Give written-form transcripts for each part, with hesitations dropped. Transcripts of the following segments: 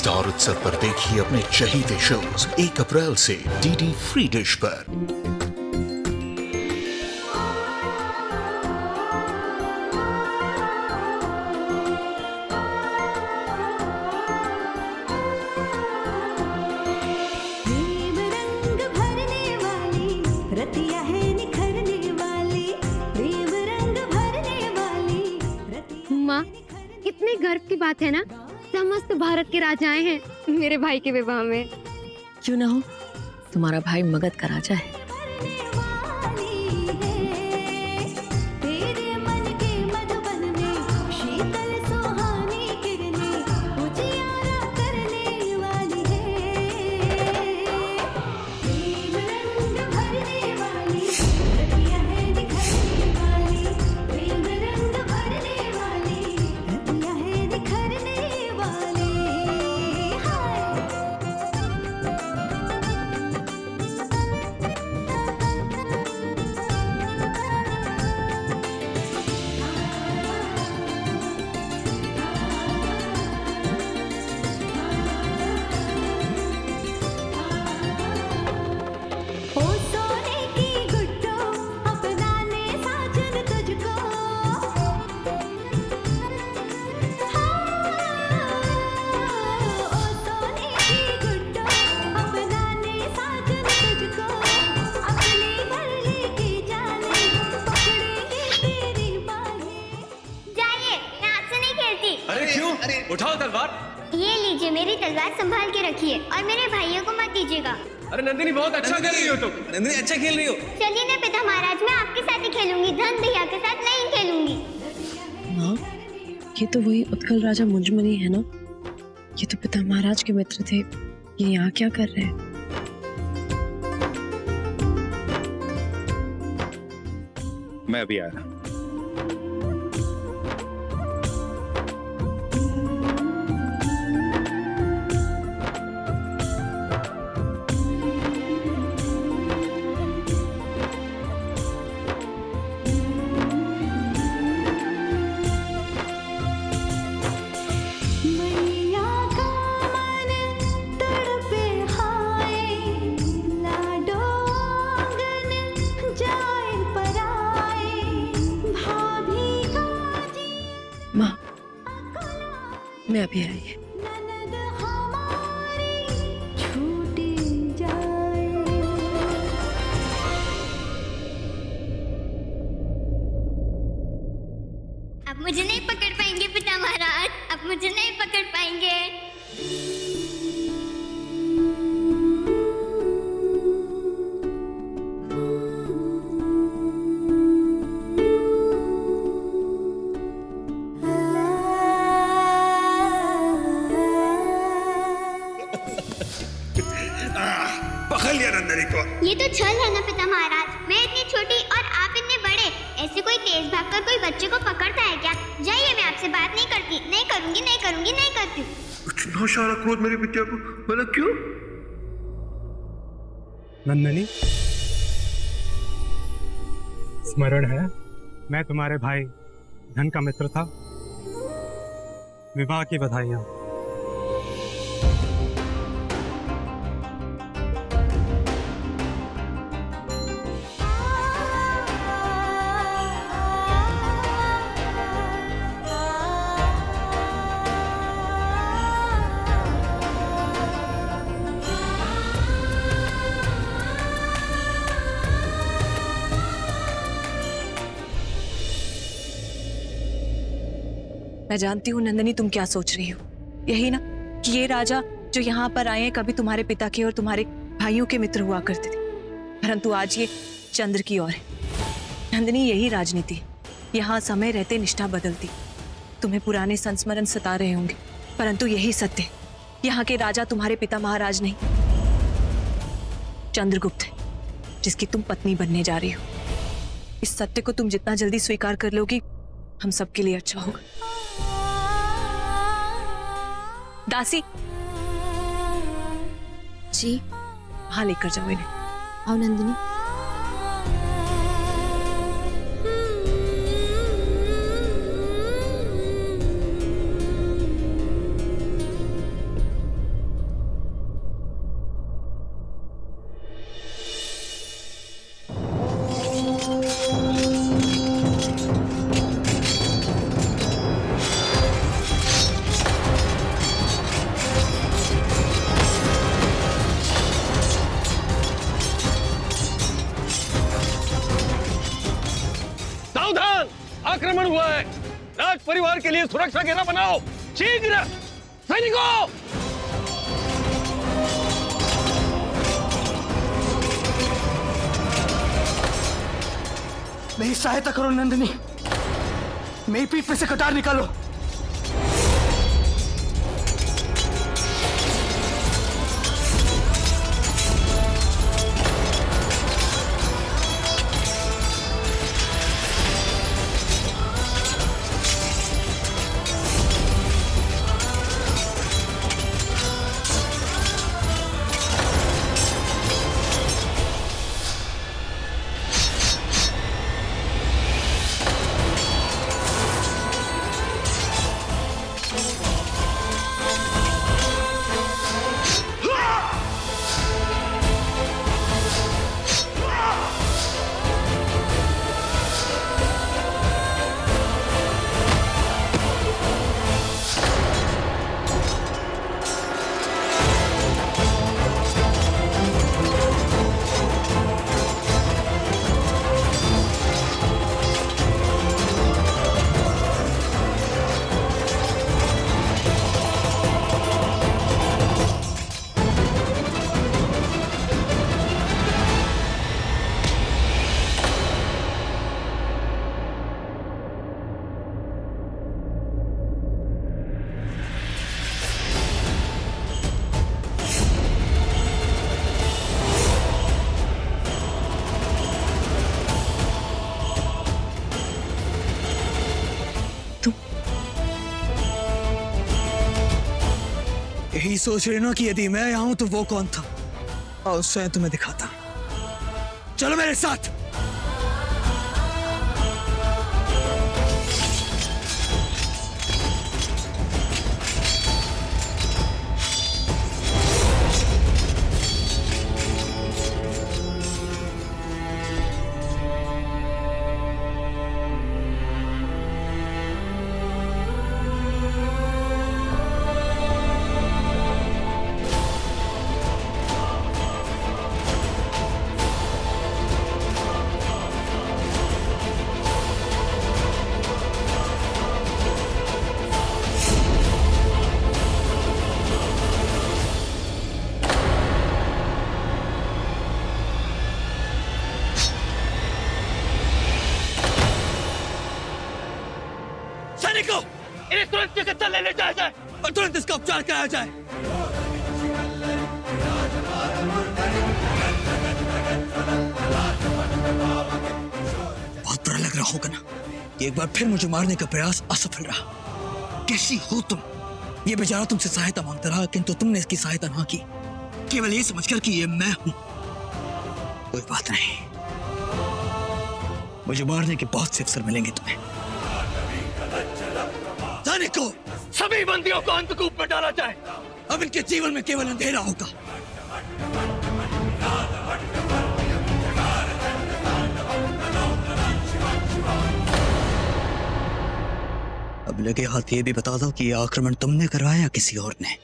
Star उत्सव पर देखिए अपने चहीते शोज 1 अप्रैल से डीडी फ्री डिश पर। माँ, कितने गर्व की बात है ना, समस्त भारत के राजा आए हैं मेरे भाई के विवाह में। क्यों ना हो, तुम्हारा भाई मगध का राजा है। उठाओ तलवार। ये लीजिए, मेरी तलवार संभाल के रखिए और मेरे भाइयों को मत दीजिएगा। अरे नंदिनी, बहुत अच्छा खेल रही हो तुम। नंदिनी अच्छा खेल रही हो। चलिए ना पिता महाराज, मैं आपके साथ ही खेलूंगी, धन भैया के साथ नहीं खेलूंगी। माँ, ये तो वही उत्कल राजा मुंजमणि है ना? ये तो पिता महाराज के मित्र थे। ये यहाँ क्या कर रहे हैं? मैं अभी आ रहा। माँ, मैं अभी आई। अब मुझे नहीं पकड़ पाएंगे पिता महाराज, अब मुझे नहीं पकड़ पाएंगे। पकड़ लिया नंदिनी को। ये तो छल है ना पिता महाराज, मैं इतनी छोटी और आप इतने बड़े। ऐसे कोई तेज भागकर कोई बच्चे को पकड़ता है क्या? जाइए, मैं आपसे बात नहीं करती, नहीं करूंगी, नहीं करूंगी, नहीं करती। इतना सारा क्रोध मेरी बिटिया को, बोला क्यों? नंदिनी, स्मरण है मैं तुम्हारे भाई धन का मित्र था। विवाह की बधाइयां। मैं जानती हूँ नंदिनी, तुम क्या सोच रही हो। यही ना कि ये राजा जो यहाँ पर आए हैं कभी तुम्हारे पिता के और तुम्हारे भाइयों के मित्र हुआ करते थे, परंतु आज ये चंद्र की ओर है। नंदिनी, यही राजनीति। यहाँ समय रहते निष्ठा बदलती। तुम्हें पुराने संस्मरण सता रहे होंगे, परंतु यही सत्य। यहाँ के राजा तुम्हारे पिता महाराज नहीं, चंद्रगुप्त है, जिसकी तुम पत्नी बनने जा रही हो। इस सत्य को तुम जितना जल्दी स्वीकार कर लोगी, हम सबके लिए अच्छा होगा। दासी जी, हाँ, लेकर जाओ इन्हें। आओ नंदिनी। परिवार के लिए सुरक्षा घेरा बनाओ शीघ्र। सैनिकों, मेरी सहायता करो नंदिनी, मेरी पीठ पे से कटार निकालो। यही सोच रहे ना कि यदि मैं यहाँ हूं तो वो कौन था, और स्वयं तुम्हें दिखाता। चलो मेरे साथ। इन्हें तुरंत चिकित्सा ले जाया जाए और तुरंत इसका उपचार कराया जाए। बहुत बुरा लग रहा होगा ना, एक बार फिर मुझे मारने का प्रयास असफल रहा। कैसी हो तुम? ये बेचारा तुमसे सहायता मांगता रहा, किंतु तुमने इसकी सहायता ना की, केवल ये समझकर कि ये मैं हूं। कोई बात नहीं, मुझे मारने के बहुत से अवसर मिलेंगे तुम्हें। सैनिकों, सभी बंदियों को अंधकूप में डाला जाए। अब इनके जीवन में केवल अंधेरा होगा। अब लगे हाथ ये भी बता दो कि ये आक्रमण तुमने करवाया या किसी और ने?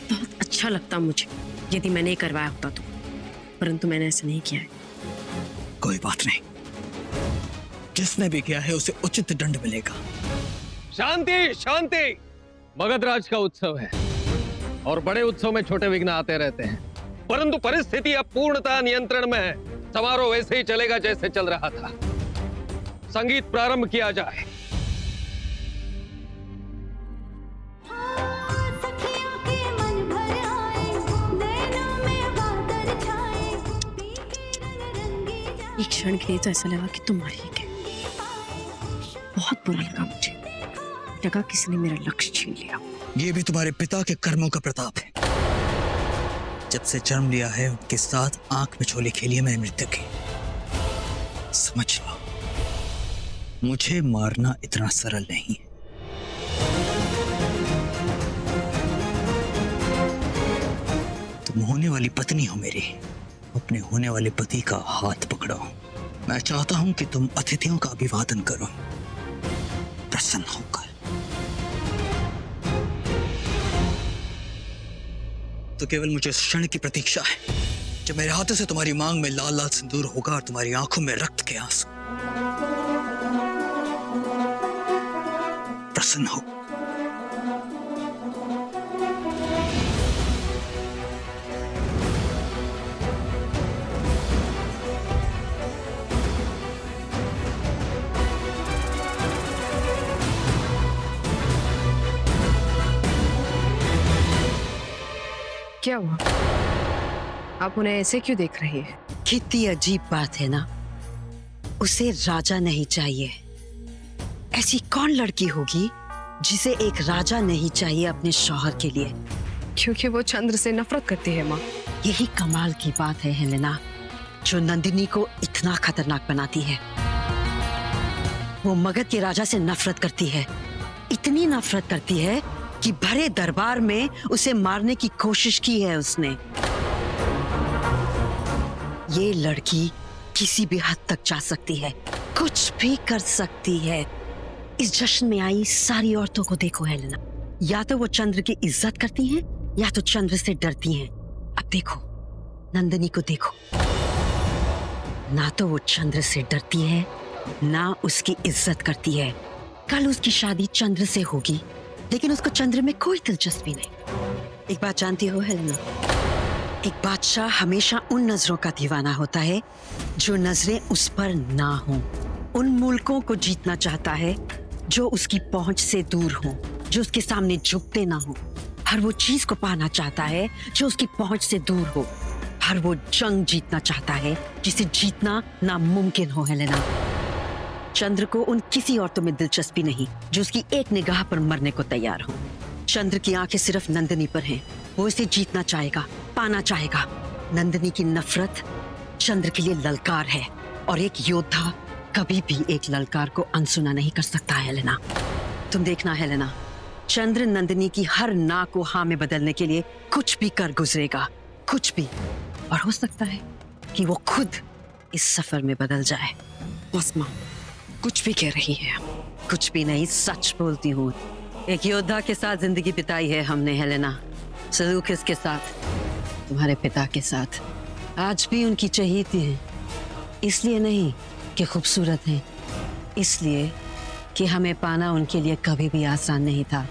बहुत अच्छा लगता मुझे यदि मैंने करवाया होता तो, परंतु मैंने ऐसा नहीं किया है। कोई बात नहीं, जिसने भी किया है उसे उचित दंड मिलेगा। शांति शांति। मगधराज का उत्सव है और बड़े उत्सव में छोटे विघ्न आते रहते हैं, परंतु परिस्थिति अब पूर्णतः नियंत्रण में है। समारोह वैसे ही चलेगा जैसे चल रहा था। संगीत प्रारंभ किया जाए। एक क्षण के लिए तो ऐसा लगा कि तुम मर ही गए। बहुत बुरा लगा मुझे, लगा किसी ने मेरा लक्ष्य छीन लिया। ये भी तुम्हारे पिता के कर्मों का प्रताप है। जब से जन्म लिया है उनके साथ आंख में झोली खेली है मैं मृत्यु की। समझ लो, मुझे मारना इतना सरल नहीं है। तुम होने वाली पत्नी हो मेरी, अपने होने वाले पति का हाथ पकड़ो। मैं चाहता हूं कि तुम अतिथियों का अभिवादन करो प्रसन्न होकर। तो केवल मुझे इस क्षण की प्रतीक्षा है जब मेरे हाथों से तुम्हारी मांग में लाल लाल सिंदूर होगा और तुम्हारी आंखों में रक्त के आंसू। प्रसन्न हो। क्या हुआ? आप उन्हें ऐसे क्यों देख रही है? कितनी अजीब बात है ना, उसे राजा नहीं चाहिए। ऐसी कौन लड़की होगी जिसे एक राजा नहीं चाहिए अपने शौहर के लिए? क्योंकि वो चंद्र से नफरत करती है माँ। यही कमाल की बात है हेलेना, जो नंदिनी को इतना खतरनाक बनाती है। वो मगध के राजा से नफरत करती है, इतनी नफरत करती है कि भरे दरबार में उसे मारने की कोशिश की है उसने। ये लड़की किसी भी हद तक जा सकती है, कुछ भी कर सकती है। इस जश्न में आई सारी औरतों को देखो हेलेना, या तो वो चंद्र की इज्जत करती हैं या तो चंद्र से डरती हैं। अब देखो नंदिनी को देखो, ना तो वो चंद्र से डरती है ना उसकी इज्जत करती है। कल उसकी शादी चंद्र से होगी, लेकिन उसको चंद्र में कोई दिलचस्पी नहीं। एक बात जानती हो हेलेना, एक बादशाह हमेशा उन नजरों का दीवाना होता है जो नजरें उस पर ना हों। उन मुल्कों को जीतना चाहता है जो उसकी पहुंच से दूर हो, जो उसके सामने झुकते ना हो। हर वो चीज को पाना चाहता है जो उसकी पहुंच से दूर हो। हर वो जंग जीतना चाहता है जिसे जीतना नामुमकिन हो हेलेना। चंद्र को उन किसी औरतों में दिलचस्पी नहीं जो उसकी एक निगाह पर मरने को तैयार हो। चंद्र की आंखें सिर्फ नंदिनी पर हैं। वो इसे जीतना चाहेगा, पाना चाहेगा। नंदिनी की नफरत चंद्र के लिए ललकार है, और एक योद्धा कभी भी एक ललकार को अनसुना नहीं कर सकता हेलेना। तुम देखना हेलेना, चंद्र नंदिनी की हर ना को हाँ में बदलने के लिए कुछ भी कर गुजरेगा, कुछ भी। और हो सकता है कि वो खुद इस सफर में बदल जाए। बस माँ, कुछ भी कह रही है। कुछ भी नहीं, सच बोलती हूँ। एक योद्धा के साथ जिंदगी बिताई है हमने हेलेना, सलूकस के साथ, तुम्हारे पिता के साथ। आज भी उनकी चहेती हैं, इसलिए नहीं कि खूबसूरत हैं, इसलिए कि हमें पाना उनके लिए कभी भी आसान नहीं था।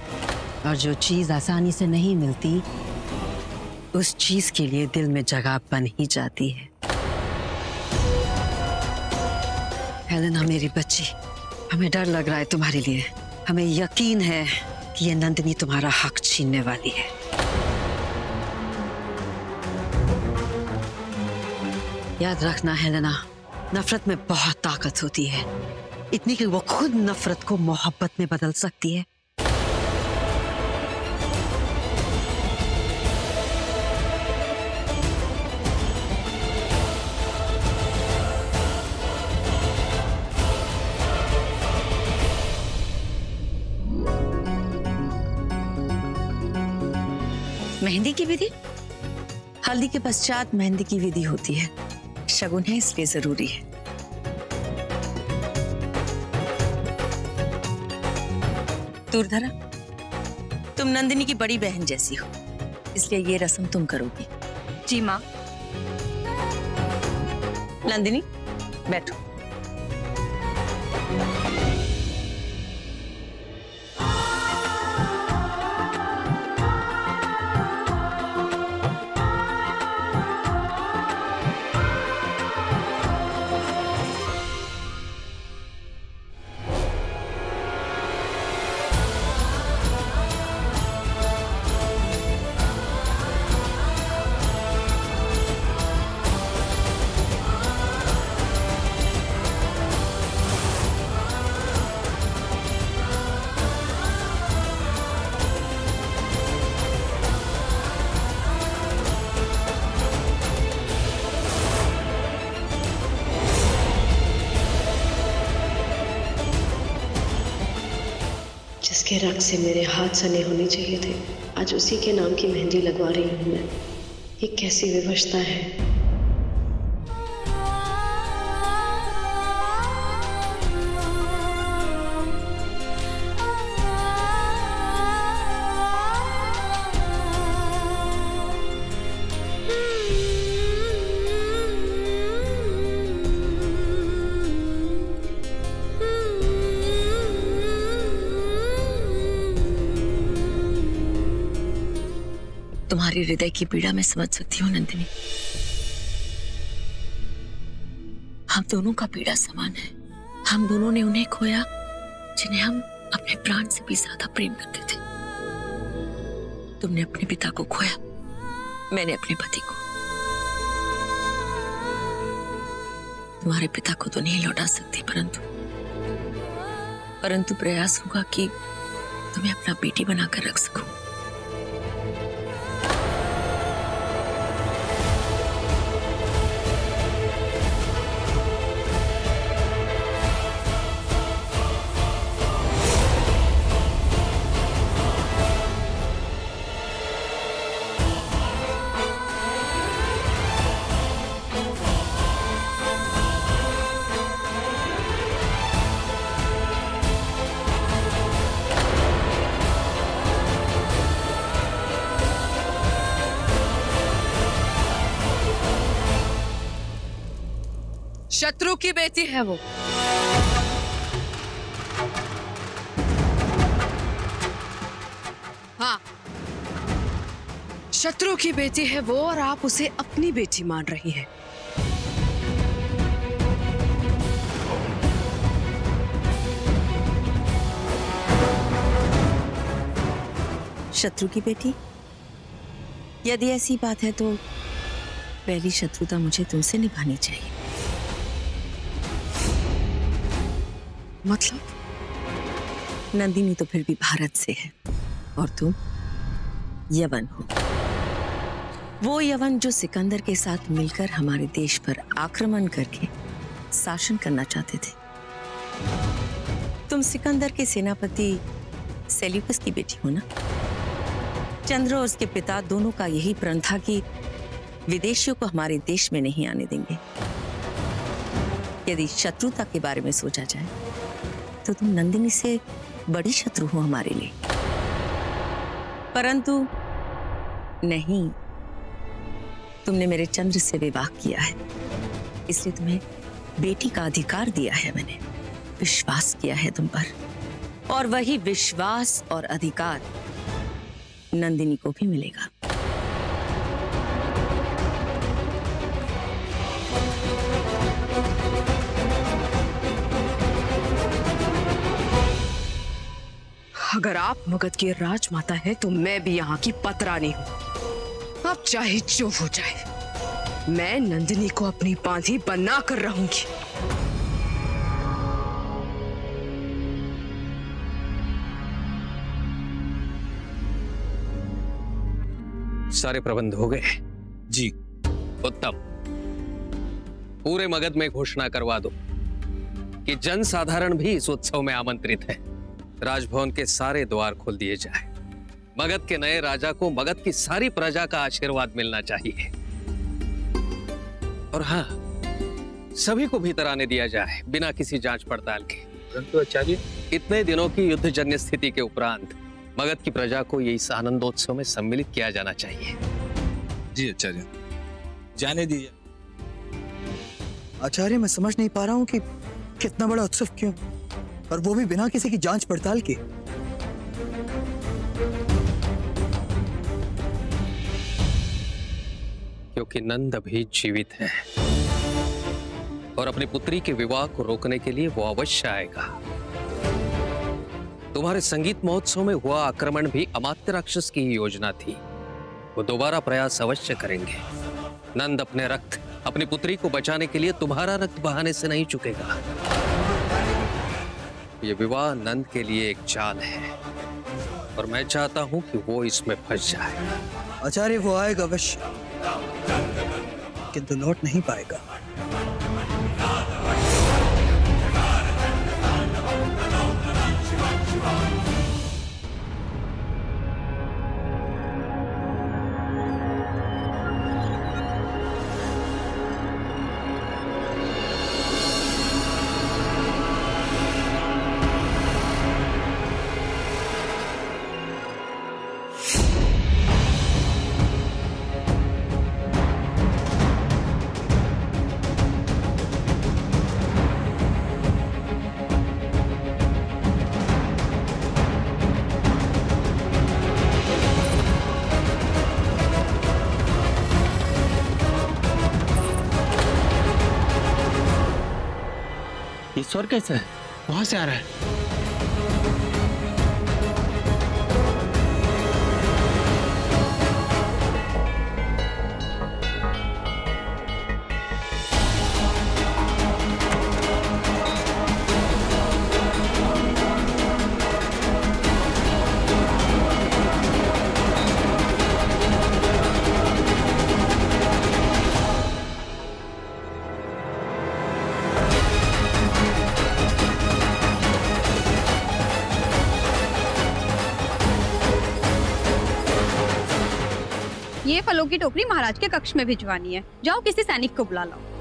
और जो चीज आसानी से नहीं मिलती, उस चीज के लिए दिल में जगह बन ही जाती है। हेलेना मेरी बच्ची, हमें डर लग रहा है तुम्हारे लिए। हमें यकीन है कि ये नंदिनी तुम्हारा हक छीनने वाली है। याद रखना हेलेना, नफरत में बहुत ताकत होती है, इतनी कि वो खुद नफरत को मोहब्बत में बदल सकती है। मेहंदी की विधि? हल्दी के पश्चात मेहंदी की विधि होती है। शगुन है, इसलिए जरूरी है। दूरधरा, तुम नंदिनी की बड़ी बहन जैसी हो, इसलिए ये रस्म तुम करोगी। जी माँ। नंदिनी बैठो। जिसके रंग से मेरे हाथ सने होने चाहिए थे, आज उसी के नाम की मेहंदी लगवा रही हूँ मैं। ये कैसी विवशता है। तुम्हारी हृदय की पीड़ा मैं समझ सकती हूँ नंदिनी। हम दोनों का पीड़ा समान है। हम दोनों ने उन्हें खोया जिन्हें हम अपने प्राण से भी ज्यादा प्रेम करते थे। तुमने अपने पिता को खोया, मैंने अपने पति को। तुम्हारे पिता को तो नहीं लौटा सकती, परंतु प्रयास होगा कि तुम्हें अपना बेटी बनाकर रख सकूं। शत्रु की बेटी है वो। हाँ, शत्रु की बेटी है वो और आप उसे अपनी बेटी मान रही हैं। शत्रु की बेटी? यदि ऐसी बात है तो पहली शत्रुता मुझे तुमसे निभानी चाहिए। मतलब? नंदिनी तो फिर भी भारत से है और तुम यवन हो। वो यवन जो सिकंदर के साथ मिलकर हमारे देश पर आक्रमण करके शासन करना चाहते थे। तुम सिकंदर के सेनापति सेल्यूकस की बेटी हो ना? चंद्र और उसके पिता दोनों का यही प्रण था कि विदेशियों को हमारे देश में नहीं आने देंगे। यदि शत्रुता के बारे में सोचा जाए तो तुम नंदिनी से बड़ी शत्रु हो हमारे लिए। परंतु नहीं, तुमने मेरे चंद्र से विवाह किया है, इसलिए तुम्हें बेटी का अधिकार दिया है। मैंने विश्वास किया है तुम पर, और वही विश्वास और अधिकार नंदिनी को भी मिलेगा। अगर आप मगध की राजमाता हैं तो मैं भी यहाँ की पतरानी हूँ। अब चाहे जो हो जाए, मैं नंदिनी को अपनी बांधी बना कर रहूंगी। सारे प्रबंध हो गए? जी। उत्तम। पूरे मगध में घोषणा करवा दो कि जन साधारण भी इस उत्सव में आमंत्रित है। राजभवन के सारे द्वार खोल दिए जाए। मगध के नए राजा को मगध की सारी प्रजा का आशीर्वाद मिलना चाहिए। और हाँ, सभी को भीतर आने दिया जाए बिना किसी जांच पड़ताल के। परंतु आचार्य, इतने दिनों की युद्धजन्य स्थिति के उपरांत मगध की प्रजा को ये इस आनंदोत्सव में सम्मिलित किया जाना चाहिए। जी आचार्य, जाने दीजिए। आचार्य, मैं समझ नहीं पा रहा हूँ कि कितना बड़ा उत्सव क्यों, और वो भी बिना किसी की जांच पड़ताल के। क्योंकि नंद अभी जीवित है और अपनी पुत्री के विवाह को रोकने के लिए वो अवश्य आएगा। तुम्हारे संगीत महोत्सव में हुआ आक्रमण भी अमात्य राक्षस की ही योजना थी। वो दोबारा प्रयास अवश्य करेंगे। नंद अपने रक्त, अपनी पुत्री को बचाने के लिए तुम्हारा रक्त बहाने से नहीं चुकेगा। ये विवाह नंद के लिए एक चाल है और मैं चाहता हूं कि वो इसमें फंस जाए। आचार्य, वो आएगा अवश्य, किंतु लौट नहीं पाएगा। स्वर कैसा है? वहां से आ रहा है। ये फलों की टोकरी महाराज के कक्ष में भिजवानी है। जाओ किसी सैनिक को बुला लाओ।